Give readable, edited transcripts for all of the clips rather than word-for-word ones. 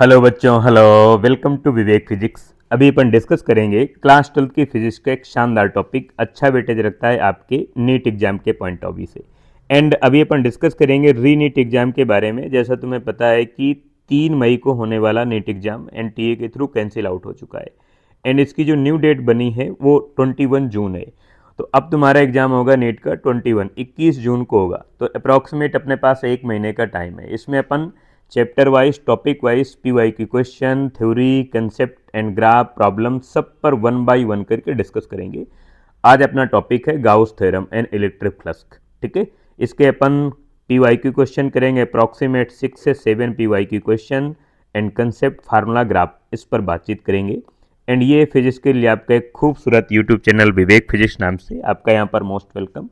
Hello बच्चों, hello. Welcome to Vivek physics. अभी अपन डिस्कस करेंगे क्लास 12 की फिजिक्स का एक शानदार टॉपिक, अच्छा वेटेज रखता है आपके नीट एग्जाम के पॉइंट ऑफ व्यू से। एंड अभी अपन डिस्कस करेंगे री नीट एग्जाम के बारे में। जैसा तुम्हें पता है कि 3 मई को होने वाला नीट एग्जाम एनटीए के थ्रू कैंसिल आउट हो चुका है। एंड इसकी जो न्यू डेट बनी है वो 21 जून है। तो अब तुम्हारा एग्जाम होगा नीट का 21 जून को होगा। तो अप्रॉक्सीमेट अपने पास 1 महीने का टाइम है। इसमें अपन chapter wise, topic wise, PY Q question, theory, concept and graph, problem सब पर 1 बाय 1 करके डिस्कस करेंगे। आज अपना टॉपिक है Gauss theorem and electric flux. ठीक है, इसके अपन पीवाई की क्वेश्चन करेंगे, अप्रॉक्सीमेट 6 से 7 PY Q question and concept, formula, graph, इस पर बातचीत करेंगे। एंड ये फिजिक्स के लिए आपका एक खूबसूरत यूट्यूब चैनल विवेक फिजिक्स नाम से आपका यहाँ पर मोस्ट वेलकम।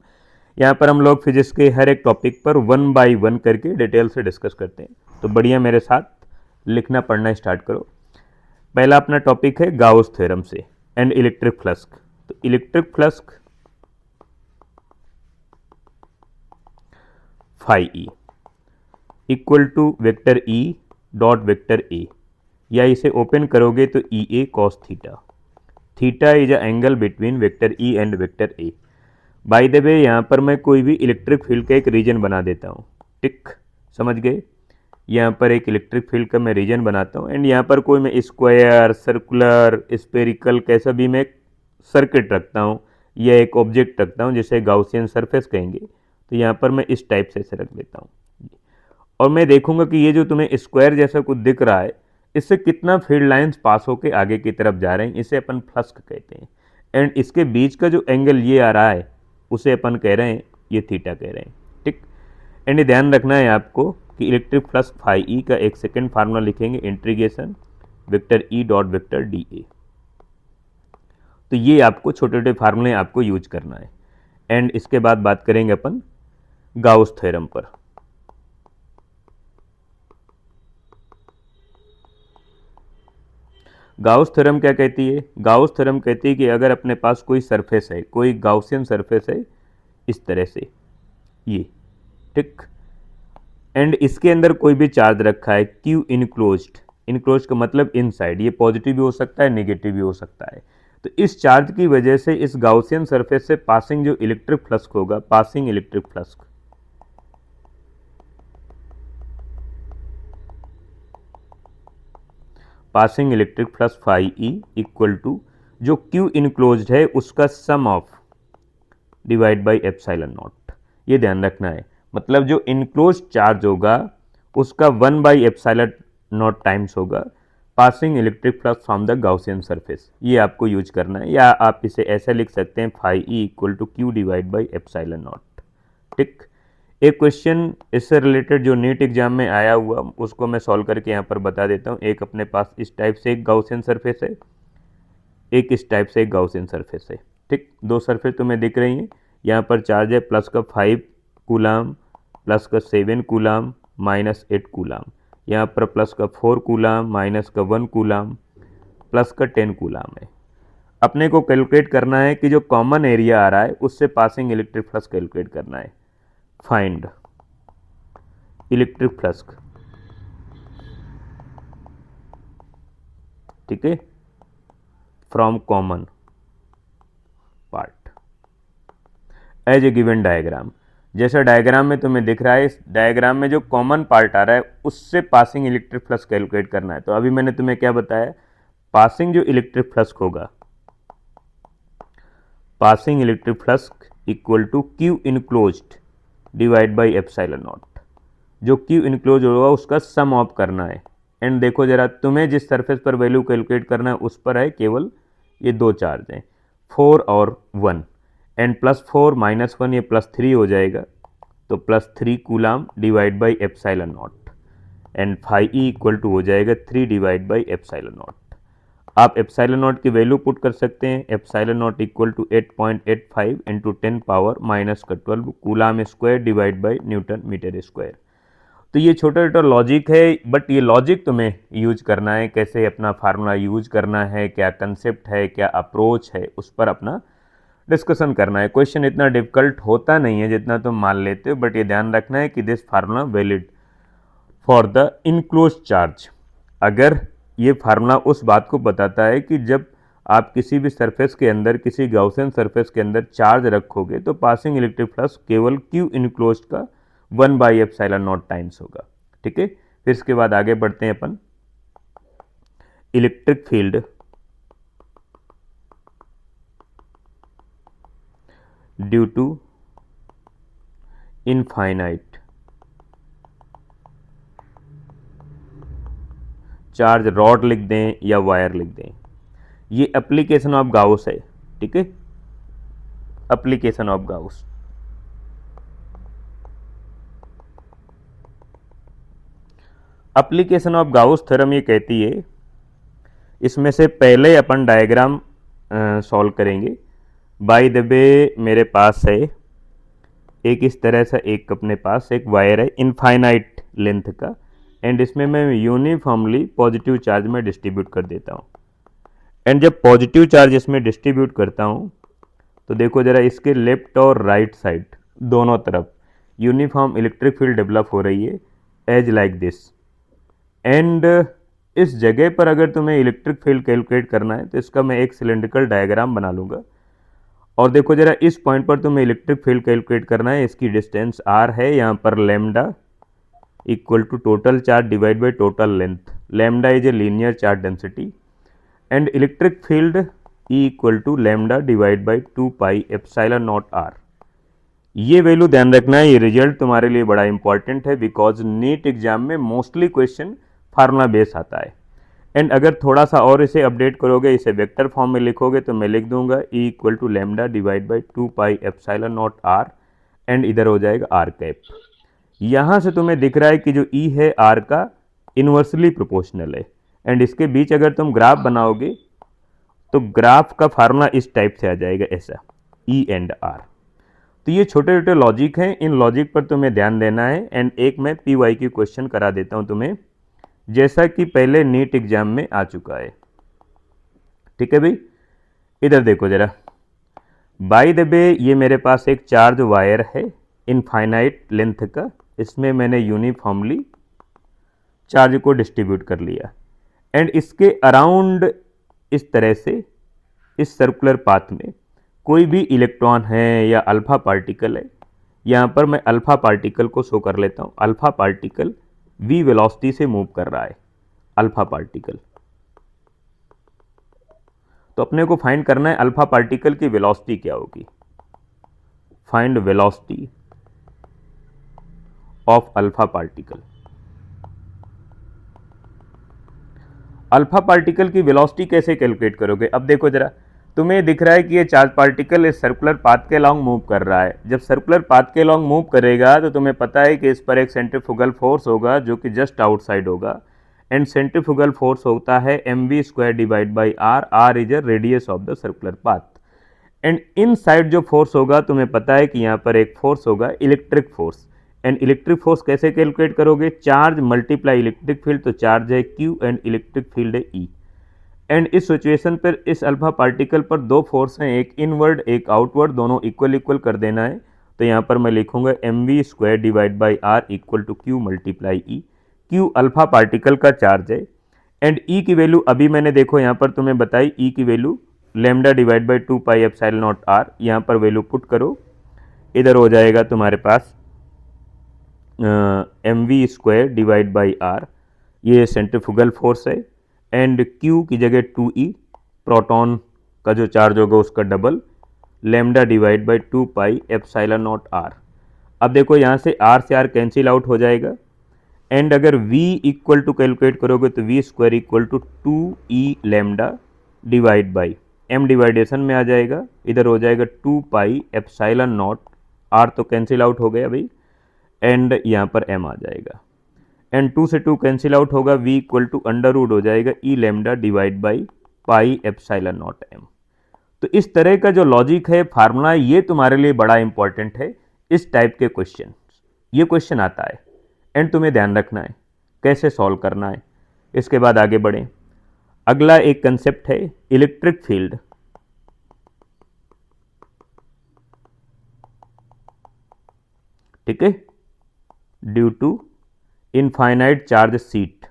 यहाँ पर हम लोग फिजिक्स के हर एक टॉपिक पर 1 बाय 1 करके डिटेल से डिस्कस करते हैं। तो बढ़िया, मेरे साथ लिखना पढ़ना स्टार्ट करो। पहला अपना टॉपिक है गाउस थ्योरम से एंड इलेक्ट्रिक फ्लक्स। तो electric flux phi E equal to vector E dot vector A, या इसे ओपन करोगे तो E A cos theta. Theta is a angle between vector E and vector A. By the way, यहाँ पर मैं कोई भी इलेक्ट्रिक फील्ड का एक रीजन बना देता हूँ। टिक, समझ गए? यहाँ पर एक इलेक्ट्रिक फील्ड का मैं रीजन बनाता हूँ एंड यहाँ पर कोई मैं स्क्वायर, सर्कुलर, स्पेरिकल, कैसा भी मैं सर्किट रखता हूँ या एक ऑब्जेक्ट रखता हूँ जिसे गाउसियन सरफेस कहेंगे। तो यहाँ पर मैं इस टाइप से रख देता हूँ और मैं देखूंगा कि ये जो तुम्हें स्क्वायर जैसा कुछ दिख रहा है, इससे कितना फील्ड लाइंस पास होके आगे की तरफ जा रहे हैं, इसे अपन फ्लक्स कहते हैं। एंड इसके बीच का जो एंगल ये आ रहा है उसे अपन कह रहे हैं, ये थीटा कह रहे हैं। ठीक। एंड ध्यान रखना है आपको कि इलेक्ट्रिक फ्लक्स फाई ई का एक सेकेंड फार्मूला लिखेंगे, integration vector E dot vector D A. तो ये आपको छोटे छोटे फार्मूले आपको यूज करना है। एंड इसके बाद बात करेंगे अपन गाउस थ्योरम पर। गाउस थ्योरम क्या कहती है? गाउस थ्योरम कहती है कि अगर अपने पास कोई सरफेस है, कोई गाउसियन सरफेस है इस तरह से, ये, ठीक, एंड इसके अंदर कोई भी चार्ज रखा है, क्यू इनक्लोज्ड। इनक्लोज का मतलब इनसाइड, ये पॉजिटिव भी हो सकता है, नेगेटिव भी हो सकता है। तो इस चार्ज की वजह से इस गाउसियन सरफेस से पासिंग जो इलेक्ट्रिक फ्लक्स होगा, passing electric flux, passing electric flux phi E equal to जो क्यू इनक्लोज्ड है उसका sum of divide by epsilon naught. ये ध्यान रखना है, मतलब जो इनक्लोज चार्ज होगा उसका 1/एप्सिलॉन नॉट टाइम्स होगा passing electric flux from the Gaussian surface. ये आपको यूज करना है, या आप इसे ऐसा लिख सकते हैं, phi E equal to q divide by epsilon naught. ठीक। एक क्वेश्चन इससे रिलेटेड जो नीट एग्जाम में आया हुआ उसको मैं सॉल्व करके यहाँ पर बता देता हूँ। एक अपने पास इस टाइप से एक गाउसियन सरफेस है, एक इस टाइप से एक गाउसियन सरफेस है। ठीक, दो सरफेस तुम्हें दिख रही हैं। यहाँ पर चार्ज है प्लस का 5 कूलाम, प्लस का 7 कूलाम, माइनस 8 कूलाम। यहाँ पर प्लस का 4 कूलाम, माइनस का 1 कूलाम, प्लस का 10 कूलाम है। अपने को कैलकुलेट करना है कि जो कॉमन एरिया आ रहा है उससे पासिंग इलेक्ट्रिक फ्लक्स कैलकुलेट करना है। फाइंड इलेक्ट्रिक फ्लक्स, ठीक है, from common part as a given diagram. जैसा डायग्राम में तुम्हें दिख रहा है, इस डायग्राम में जो कॉमन पार्ट आ रहा है उससे पासिंग इलेक्ट्रिक फ्लक्स कैलकुलेट करना है। तो अभी मैंने तुम्हें क्या बताया, पासिंग जो इलेक्ट्रिक फ्लक्स होगा, passing electric flux equal to q enclosed divide by epsilon naught. जो क्यू इनक्लोज होगा उसका सम ऑफ करना है। एंड देखो जरा, तुम्हें जिस सरफेस पर वैल्यू कैलकुलेट करना है उस पर है केवल ये दो चार्ज हैं, 4 और 1। एंड +4 -1 ये +3 हो जाएगा, तो +3 coulomb divide by epsilon naught. And phi E equal to हो जाएगा 3 डिवाइड बाई एप्सिलॉन नॉट। आप एप्सिलॉन नॉट की वैल्यू पुट कर सकते हैं। Epsilon naught equal to 8.85 into 10 power minus का 12 coulomb square divide by newton metre square. तो ये छोटा छोटा लॉजिक है, बट ये लॉजिक तुम्हें यूज करना है, कैसे अपना फार्मूला यूज करना है, क्या कंसेप्ट है, क्या अप्रोच है, उस पर अपना डिस्कशन करना है। क्वेश्चन इतना डिफिकल्ट होता नहीं है जितना तुम मान लेते हो, बट ये ध्यान रखना है कि this formula valid for the enclose charge अगर ये फार्मूला उस बात को बताता है कि जब आप किसी भी सरफेस के अंदर, किसी गॉसियन सरफेस के अंदर चार्ज रखोगे तो पासिंग इलेक्ट्रिक फ्लक्स केवल क्यू इनक्लोज्ड का 1/ε0 टाइम्स होगा। ठीक है, फिर इसके बाद आगे बढ़ते हैं अपन। Electric field due to infinite charge, rod लिख दें या वायर लिख दें, ये एप्लीकेशन ऑफ गाउस है। ठीक है, application of Gauss. Application of Gauss theorem ये कहती है, इसमें से पहले अपन डायग्राम सॉल्व करेंगे। बाय द वे मेरे पास है एक इस तरह से, एक अपने पास एक वायर है इनफाइनाइट लेंथ का, एंड इसमें मैं यूनिफॉर्मली पॉजिटिव चार्ज में डिस्ट्रीब्यूट कर देता हूँ। एंड जब पॉजिटिव चार्ज इसमें डिस्ट्रीब्यूट करता हूँ तो देखो जरा, इसके लेफ्ट और राइट साइड दोनों तरफ यूनिफॉर्म इलेक्ट्रिक फील्ड डेवलप हो रही है एज लाइक दिस। एंड इस जगह पर अगर तुम्हें इलेक्ट्रिक फील्ड कैलकुलेट करना है तो इसका मैं एक सिलेंड्रिकल डायग्राम बना लूँगा। और देखो जरा, इस पॉइंट पर तुम्हें इलेक्ट्रिक फील्ड कैलकुलेट करना है, इसकी डिस्टेंस r है, यहाँ पर lambda equal to total charge divide by total length. Lambda is a linear charge density and electric field E equal to lambda divide by 2πε0 r। ये value ध्यान रखना है, ये रिजल्ट तुम्हारे लिए बड़ा इंपॉर्टेंट है बिकॉज नीट एग्जाम में मोस्टली क्वेश्चन फार्मूला बेस आता है। एंड अगर थोड़ा सा और इसे अपडेट करोगे, इसे वेक्टर फॉर्म में लिखोगे तो मैं लिख दूंगा E equal to lambda divide by 2πε0 r and इधर हो जाएगा r कैप। यहाँ से तुम्हें दिख रहा है कि जो E है r का इन्वर्सली प्रोपोर्शनल है। एंड इसके बीच अगर तुम ग्राफ बनाओगे तो ग्राफ का फार्मूला इस टाइप से आ जाएगा, ऐसा E एंड R। तो ये छोटे छोटे लॉजिक हैं, इन लॉजिक पर तुम्हें ध्यान देना है। एंड एक मैं PY की क्वेश्चन करा देता हूं तुम्हें, जैसा कि पहले नीट एग्जाम में आ चुका है। ठीक है भाई, इधर देखो जरा, बाय द वे ये मेरे पास एक चार्ज वायर है इनफाइनाइट लेंथ का, इसमें मैंने यूनिफॉर्मली चार्ज को डिस्ट्रीब्यूट कर लिया। एंड इसके अराउंड इस तरह से इस सर्कुलर पाथ में कोई भी इलेक्ट्रॉन है या अल्फा पार्टिकल है। यहाँ पर मैं अल्फा पार्टिकल को शो कर लेता हूँ। अल्फा पार्टिकल v वेलोसिटी से मूव कर रहा है, अल्फा पार्टिकल। तो अपने को फाइंड करना है अल्फा पार्टिकल की वेलोसिटी क्या होगी। Find velocity of alpha particle. Alpha particle की वेलोसिटी कैसे कैलकुलेट करोगे? अब देखो जरा, तुम्हें दिख रहा है कि ये चार्ज पार्टिकल इस सर्कुलर पाथ के अलोंग मूव कर रहा है। जब सर्कुलर पाथ के अलोंग मूव करेगा तो तुम्हें पता है कि इस पर एक सेंट्रीफ्यूगल फोर्स होगा जो कि जस्ट आउटसाइड होगा। एंड सेंट्रीफ्यूगल फोर्स होता है mv² divide by r। r is a radius of the circular path. And inside जो फोर्स होगा, तुम्हें पता है कि यहाँ पर एक फोर्स होगा electric force. And electric force कैसे कैलकुलेट करोगे? चार्ज मल्टीप्लाई इलेक्ट्रिक फील्ड, तो चार्ज है Q एंड इलेक्ट्रिक फील्ड है E। एंड इस सिचुएशन पर इस अल्फा पार्टिकल पर दो फोर्स हैं, एक इनवर्ड एक आउटवर्ड, दोनों इक्वल इक्वल कर देना है। तो यहाँ पर मैं लिखूंगा mv² divide by r equal to Q multiply E। Q alpha particle का चार्ज है एंड E की वैल्यू अभी मैंने देखो यहाँ पर तुम्हें बताई, E की value lambda divide by 2πε0 r। यहाँ पर वैल्यू पुट करो, इधर हो जाएगा तुम्हारे पास mv² डिवाइड बाई r, ये सेंट्रीफ्यूगल फोर्स है। एंड Q की जगह 2E, प्रोटॉन का जो चार्ज होगा उसका double, lambda divide by 2πε0 r। अब देखो यहाँ से R कैंसिल आउट हो जाएगा। एंड अगर V इक्वल टू कैलकुलेट करोगे तो v² equal to 2E lambda divide by m डिवाइडेशन में आ जाएगा, इधर हो जाएगा 2πε0 r, तो कैंसिल आउट हो गया भाई। एंड यहाँ पर m आ जाएगा एंड 2 से 2 कैंसिल आउट होगा, v equal to under root हो जाएगा E lambda divide by πε0 m। तो इस तरह का जो लॉजिक है, फार्मूला, ये तुम्हारे लिए बड़ा इंपॉर्टेंट है। इस टाइप के क्वेश्चन, ये क्वेश्चन आता है एंड तुम्हें ध्यान रखना है कैसे सॉल्व करना है। इसके बाद आगे बढ़ें। अगला एक कंसेप्ट है इलेक्ट्रिक फील्ड। ठीक है, due to infinite charge sheet.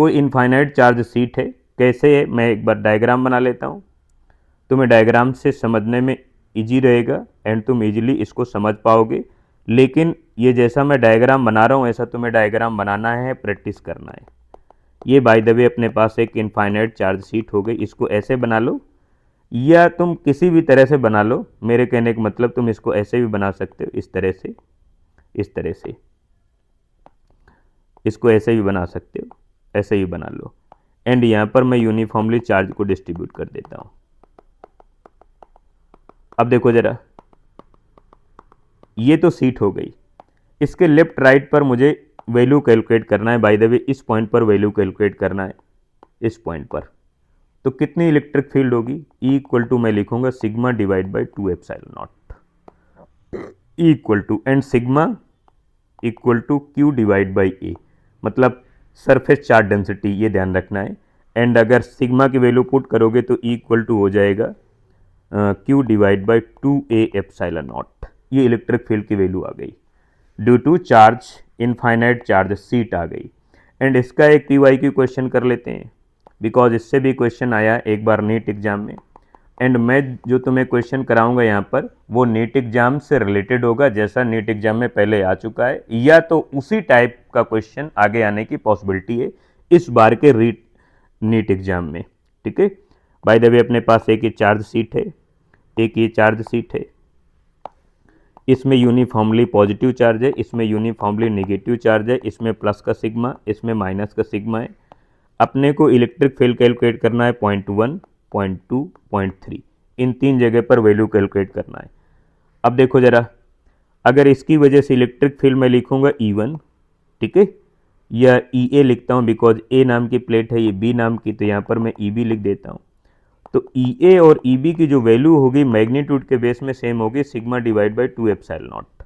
कोई इनफाइनाइट चार्ज सीट है, कैसे है मैं एक बार डायग्राम बना लेता हूँ, तुम्हें डायग्राम से समझने में इजी रहेगा एंड तुम इजीली इसको समझ पाओगे। लेकिन ये जैसा मैं डायग्राम बना रहा हूँ ऐसा तुम्हें डायग्राम बनाना है, प्रैक्टिस करना है। ये बाय द वे अपने पास एक इनफाइनाइट चार्ज सीट हो गई, इसको ऐसे बना लो या तुम किसी भी तरह से बना लो। मेरे कहने का मतलब तुम इसको ऐसे भी बना सकते हो, इस तरह से, इस तरह से, इसको ऐसे भी बना सकते हो, ऐसे ही बना लो। एंड यहाँ पर मैं यूनिफॉर्मली चार्ज को डिस्ट्रीब्यूट कर देता हूँ। अब देखो जरा, ये तो सीट हो गई, इसके लेफ्ट राइट पर मुझे वैल्यू कैलकुलेट करना है। बाय द वे इस पॉइंट पर वैल्यू कैलकुलेट करना है, इस पॉइंट पर। तो कितनी इलेक्ट्रिक फील्ड होगी, E इक्वल टू मैं लिखूंगा sigma divide by 2 epsilon naught, E equal to and sigma equal to Q divide by A, मतलब सरफेस चार्ज डेंसिटी, ये ध्यान रखना है। एंड अगर सिग्मा की वैल्यू पुट करोगे तो E इक्वल टू हो जाएगा Q divide by 2A epsilon naught. ये इलेक्ट्रिक फील्ड की वैल्यू आ गई due to charge, infinite charge sheet आ गई। एंड इसका एक PYQ क्वेश्चन कर लेते हैं, बिकॉज इससे भी क्वेश्चन आया एक बार नीट एग्जाम में। एंड मैं जो तुम्हें क्वेश्चन कराऊंगा यहाँ पर वो नीट एग्जाम से रिलेटेड होगा, जैसा नीट एग्जाम में पहले आ चुका है, या तो उसी टाइप का क्वेश्चन आगे आने की पॉसिबिलिटी है इस बार के नीट एग्जाम में। ठीक है, बाय द वे अपने पास एक ये चार्ज सीट है, एक ये चार्ज सीट है, इसमें यूनिफॉर्मली पॉजिटिव चार्ज है, इसमें यूनिफॉर्मली नेगेटिव चार्ज है, इसमें प्लस का सिग्मा, इसमें माइनस का सिग्मा है। अपने को इलेक्ट्रिक फील्ड कैलकुलेट करना है 0.1, 0.2, 0.3, इन तीन जगह पर वैल्यू कैलकुलेट करना है। अब देखो जरा, अगर इसकी वजह से इलेक्ट्रिक फील्ड में लिखूंगा E1, ठीक है, या EA लिखता हूँ बिकॉज A नाम की प्लेट है, ये B नाम की, तो यहाँ पर मैं EB लिख देता हूँ। तो EA और EB की जो वैल्यू होगी मैग्नीट्यूड के बेस में सेम होगी, sigma divide by 2 epsilon not.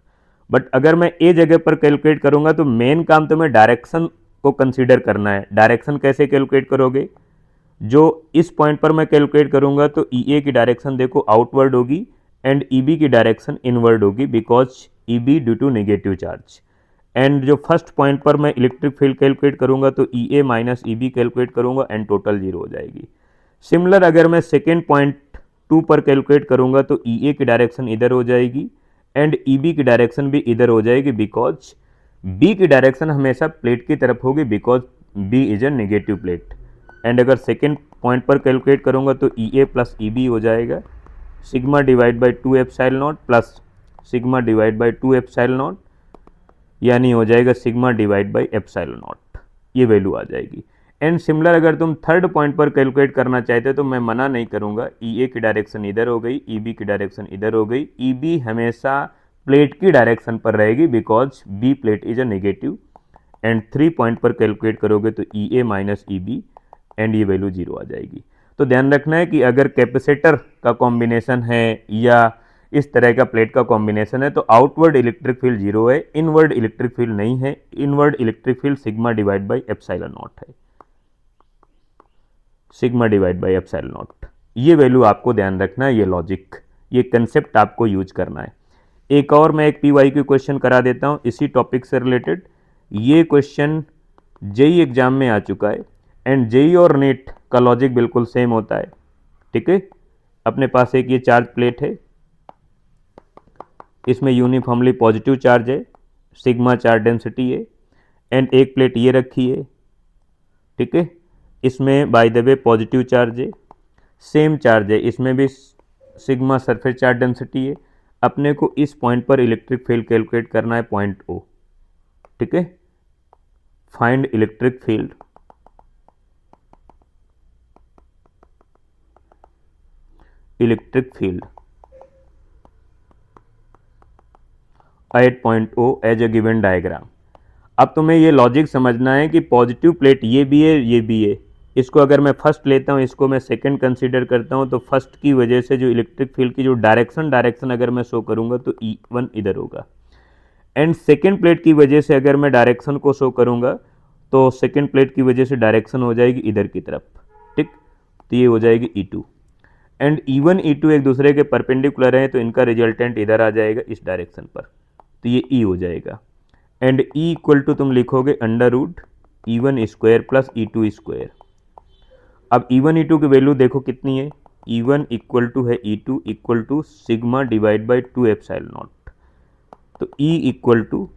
But अगर मैं A जगह पर कैलकुलेट करूंगा तो मेन काम तुम्हें डायरेक्शन को कंसीडर करना है। डायरेक्शन कैसे कैलकुलेट करोगे, जो इस पॉइंट पर मैं कैलकुलेट करूंगा तो EA की डायरेक्शन देखो आउटवर्ड होगी एंड EB की डायरेक्शन इनवर्ड होगी, because EB due to negative charge. And जो फर्स्ट पॉइंट पर मैं इलेक्ट्रिक फील्ड कैलकुलेट करूंगा तो EA माइनस EB कैलकुलेट करूंगा एंड टोटल 0 हो जाएगी। सिमिलर अगर मैं सेकेंड पॉइंट 2 पर कैलकुलेट करूंगा तो EA की डायरेक्शन इधर हो जाएगी एंड EB की डायरेक्शन भी इधर हो जाएगी, बिकॉज B की डायरेक्शन हमेशा प्लेट की तरफ होगी, because B is a negative plate. And अगर सेकेंड पॉइंट पर कैलकुलेट करूंगा तो EA प्लस EB हो जाएगा, sigma divide by 2 epsilon not plus sigma divide by 2 epsilon not, यानी हो जाएगा sigma divide by epsilon naught, ये वैल्यू आ जाएगी। एंड सिमिलर अगर तुम थर्ड पॉइंट पर कैलकुलेट करना चाहते हो तो मैं मना नहीं करूंगा, EA की डायरेक्शन इधर हो गई, EB की डायरेक्शन इधर हो गई, EB हमेशा प्लेट की डायरेक्शन पर रहेगी because B plate is a negative. And 3 point पर कैलकुलेट करोगे तो EA माइनस EB एंड ये वैल्यू 0 आ जाएगी। तो ध्यान रखना है कि अगर कैपेसिटर का कॉम्बिनेशन है या इस तरह का प्लेट का कॉम्बिनेशन है तो आउटवर्ड इलेक्ट्रिक फील्ड 0 है, इनवर्ड इलेक्ट्रिक फील्ड नहीं है। Inward electric field sigma divide by epsilon naught है, sigma divide by epsilon naught. ये वैल्यू आपको ध्यान रखना है, ये लॉजिक, ये कंसेप्ट आपको यूज करना है। एक और मैं एक PYQ क्वेश्चन करा देता हूं इसी टॉपिक से रिलेटेड। ये क्वेश्चन JEE एग्जाम में आ चुका है एंड JEE और नीट का लॉजिक बिल्कुल सेम होता है। ठीक है, अपने पास एक ये चार्ज प्लेट है, इसमें यूनिफॉर्मली पॉजिटिव चार्ज है, सिग्मा चार्ज डेंसिटी है, एंड एक प्लेट ये रखी है। ठीक है, इसमें bye the way positive charge है, सेम चार्ज है, इसमें भी सिग्मा सरफेस चार्ज डेंसिटी है। अपने को इस पॉइंट पर इलेक्ट्रिक फील्ड कैलकुलेट करना है, पॉइंट O। ठीक है, find electric field at point O as a given diagram. अब तुम्हें ये लॉजिक समझना है कि पॉजिटिव प्लेट ये भी है, ये भी है। इसको अगर मैं फर्स्ट लेता हूँ, इसको मैं सेकंड कंसीडर करता हूँ, तो फर्स्ट की वजह से जो इलेक्ट्रिक फील्ड की जो डायरेक्शन अगर मैं शो करूँगा तो E1 इधर होगा। एंड सेकेंड प्लेट की वजह से अगर मैं डायरेक्शन को शो करूँगा तो सेकेंड प्लेट की वजह से डायरेक्शन हो जाएगी इधर की तरफ। ठीक, तो ये हो जाएगी E2 एंड E1 E2 एक दूसरे के परपेंडिकुलर हैं, तो इनका रिजल्टेंट इधर आ जाएगा इस डायरेक्शन पर, तो ये E हो जाएगा। एंड E इक्वल टू तुम लिखोगे under root E1 square plus E2 square. अब E1 E2 की वैल्यू देखो कितनी है, E1 इक्वल टू है E2 equal to sigma divide by 2 epsilon naught. तो E equal to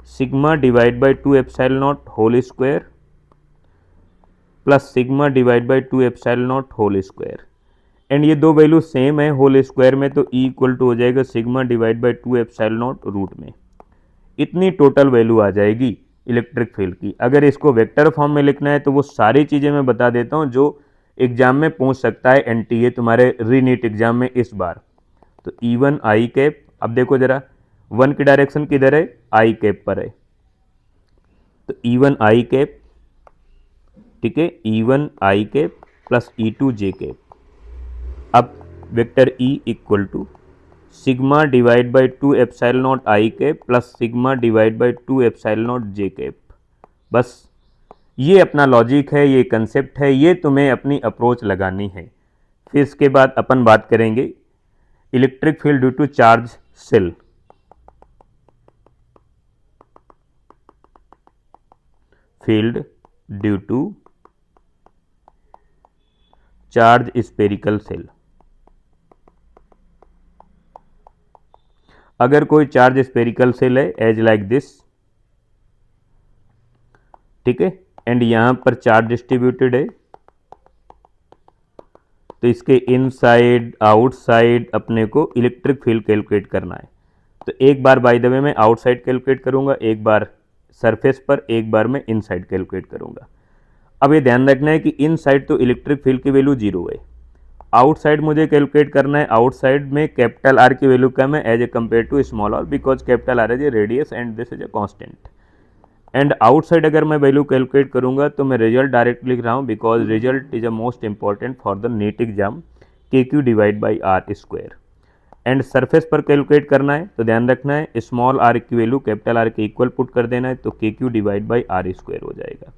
sigma divide by 2 epsilon naught whole square plus sigma divide by 2 epsilon naught whole square. And ये दो value same है whole square में, तो E equal to हो जाएगा sigma divide by 2 epsilon naught root में। इतनी total value आ जाएगी इलेक्ट्रिक फील्ड की। अगर इसको वेक्टर फॉर्म में लिखना है तो वो सारी चीज़ें मैं बता देता हूँ जो एग्जाम में पूछ सकता है एनटीए तुम्हारे रीनीट एग्जाम में इस बार। तो E1 आई कैप, अब देखो जरा 1 की डायरेक्शन किधर है, आई कैप पर है, तो E1 आई कैप, ठीक है, E1 I cap plus E2 J cap. अब vector E equal to sigma divide by 2 epsilon naught I cap plus sigma divide by 2 epsilon naught J cap. बस ये अपना लॉजिक है, ये कंसेप्ट है, ये तुम्हें अपनी अप्रोच लगानी है। फिर इसके बाद अपन बात करेंगे electric field due to charge shell. Field due to charge spherical shell. अगर कोई चार्ज स्पेरिकल सेल है एज लाइक दिस, ठीक है, एंड यहां पर चार्ज डिस्ट्रीब्यूटेड है, तो इसके इनसाइड आउटसाइड अपने को इलेक्ट्रिक फील्ड कैलकुलेट करना है। तो एक बार बाय द वे मैं आउटसाइड कैलकुलेट करूंगा, एक बार सरफेस पर, एक बार मैं इनसाइड कैलकुलेट करूंगा। अब ये ध्यान रखना है कि इनसाइड तो इलेक्ट्रिक फील्ड की वैल्यू 0 है, आउटसाइड मुझे कैलकुलेट करना है। आउटसाइड में कैपिटल आर की वैल्यू कम है as a compare to small R, because capital R is a radius and this is a constant. And outside अगर मैं वैल्यू कैलकुलेट करूंगा तो मैं रिजल्ट डायरेक्ट लिख रहा हूं, because result is a most important for the NEET exam, K Q divide by R square. And surface पर calculate करना है तो ध्यान रखना है स्मॉल आर की वैल्यू कैपिटल आर के इक्वल पुट कर देना है, तो K Q divide by R square हो जाएगा।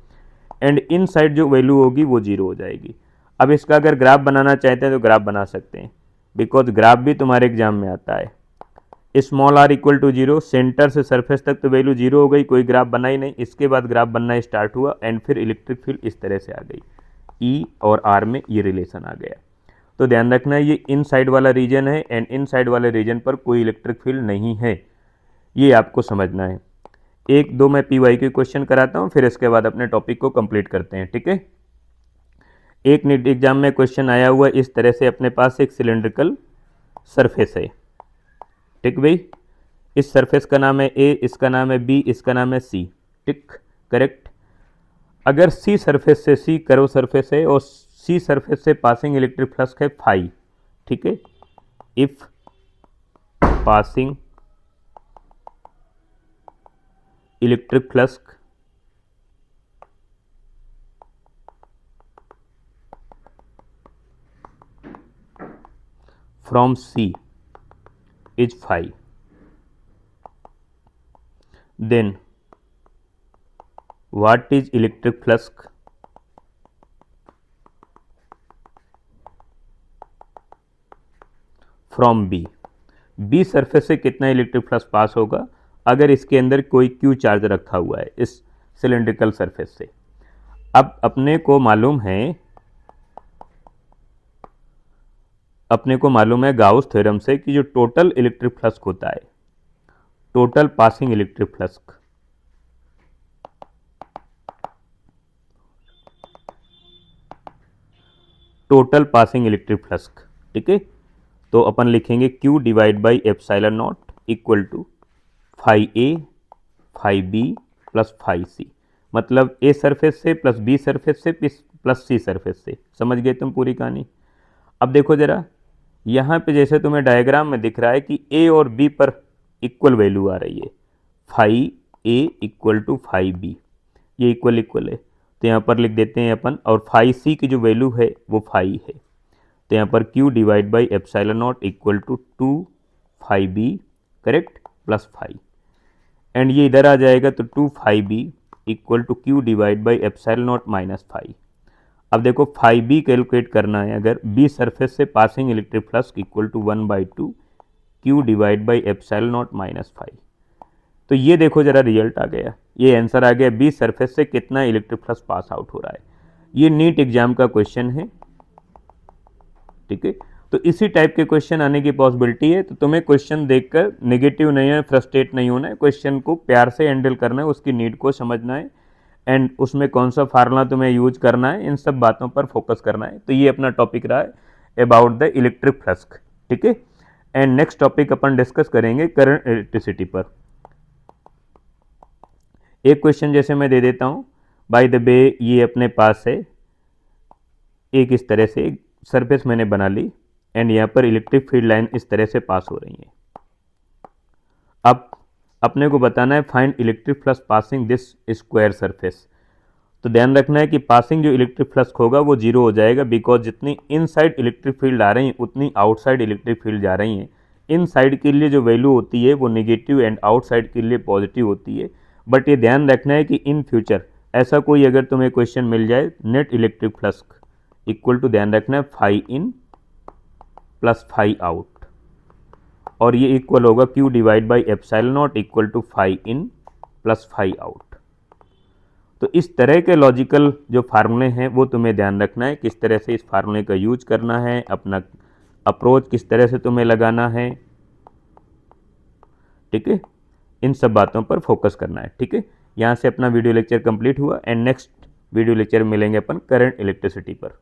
एंड इन साइड जो वैल्यू होगी वो 0 हो जाएगी। अब इसका अगर ग्राफ बनाना चाहते हैं तो ग्राफ बना सकते हैं, बिकॉज ग्राफ भी तुम्हारे एग्जाम में आता है। Small R equal to 0, centre से सरफेस तक तो वैल्यू 0 हो गई, कोई ग्राफ बना ही नहीं। इसके बाद ग्राफ बनना स्टार्ट हुआ एंड फिर इलेक्ट्रिक फील्ड इस तरह से आ गई, ई और आर में ये रिलेशन आ गया। तो ध्यान रखना है ये इन साइड वाला रीजन है एंड इन साइड वाले रीजन पर कोई इलेक्ट्रिक फील्ड नहीं है, ये आपको समझना है। एक दो मैं पी वाई के क्वेश्चन कराता हूँ, फिर इसके बाद अपने टॉपिक को कंप्लीट करते हैं, ठीक है। एक नीट एग्जाम में क्वेश्चन आया हुआ इस तरह से, अपने पास एक सिलेंड्रिकल सरफेस है, ठीक भाई, इस सरफेस का नाम है ए, इसका नाम है बी, इसका नाम है सी, टिक, करेक्ट। अगर सी सरफेस से, सी कर्व सरफेस है और सी सरफेस से पासिंग इलेक्ट्रिक फ्लक्स है फाई, ठीक है, if passing electric flux from C is phi, then what is electric flux from B? B surface से कितना इलेक्ट्रिक फ्लक्स पास होगा अगर इसके अंदर कोई क्यू चार्ज रखा हुआ है इस सिलेंड्रिकल सरफेस से। अब अपने को मालूम है गाउस थ्योरम से कि जो टोटल इलेक्ट्रिक फ्लक्स होता है, total passing electric flux, total passing electric flux, ठीक है, तो अपन लिखेंगे Q divide by epsilon naught equal to phi A, phi B plus phi C. मतलब ए सरफेस से प्लस बी सरफेस से प्लस सी सरफेस से। समझ गए तुम पूरी कहानी। अब देखो जरा यहाँ पे जैसे तुम्हें डायग्राम में दिख रहा है कि ए और बी पर इक्वल वैल्यू आ रही है, phi A equal to phi B, ये इक्वल है, तो यहाँ पर लिख देते हैं अपन। और फाई सी की जो वैल्यू है वो फाई है, तो यहाँ पर Q divide by epsilon naught equal to 2 phi B, correct, plus phi. And ये इधर आ जाएगा तो 2 phi B equal to Q divide by epsilon naught minus phi. अब देखो फाई बी कैलकुलेट करना है, अगर बी सरफेस से passing electric flux equal to 1/2 Q divide by epsilon naught minus phi. तो ये देखो जरा रिजल्ट आ गया, ये आंसर आ गया बी, सरफेस से कितना इलेक्ट्रिक फ्लक्स पास आउट हो रहा है। ये नीट एग्जाम का क्वेश्चन है, ठीक है। तो इसी टाइप के क्वेश्चन आने की पॉसिबिलिटी है, तो तुम्हें क्वेश्चन देखकर नेगेटिव नहीं है, फ्रस्ट्रेट नहीं होना है, क्वेश्चन को प्यार से हैंडल करना है, उसकी नीड को समझना है एंड उसमें कौन सा फार्मूला तुम्हें यूज करना है, इन सब बातों पर फोकस करना है। तो ये अपना टॉपिक रहा है अबाउट द इलेक्ट्रिक फ्लक्स, ठीक है। And next topic upon discuss करेंगे करंट इलेक्ट्रिसिटी पर। एक क्वेश्चन जैसे मैं दे देता हूं, बाय द वे ये अपने पास है एक इस तरह से सरफेस मैंने बना ली एंड यहाँ पर इलेक्ट्रिक फील्ड लाइन इस तरह से पास हो रही है। अब अपने को बताना है find electric flux passing this square surface. तो ध्यान रखना है कि पासिंग जो इलेक्ट्रिक फ्लक्स होगा वो जीरो हो जाएगा, बिकॉज जितनी इनसाइड इलेक्ट्रिक फील्ड आ रही है उतनी आउटसाइड इलेक्ट्रिक फील्ड जा रही हैं। इनसाइड के लिए जो वैल्यू होती है वो नेगेटिव एंड आउटसाइड के लिए पॉजिटिव होती है। बट ये ध्यान रखना है कि इन फ्यूचर ऐसा कोई अगर तुम्हें क्वेश्चन मिल जाए, net electric flux equal to, ध्यान रखना है, phi in plus phi out, और ये इक्वल होगा Q divide by epsilon naught equal to phi in plus phi out. तो इस तरह के लॉजिकल जो फार्मूले हैं वो तुम्हें ध्यान रखना है, किस तरह से इस फार्मूले का यूज करना है, अपना अप्रोच किस तरह से तुम्हें लगाना है, ठीक है। इन सब बातों पर फोकस करना है, ठीक है। यहाँ से अपना वीडियो लेक्चर कंप्लीट हुआ एंड नेक्स्ट वीडियो लेक्चर मिलेंगे अपन करंट इलेक्ट्रिसिटी पर।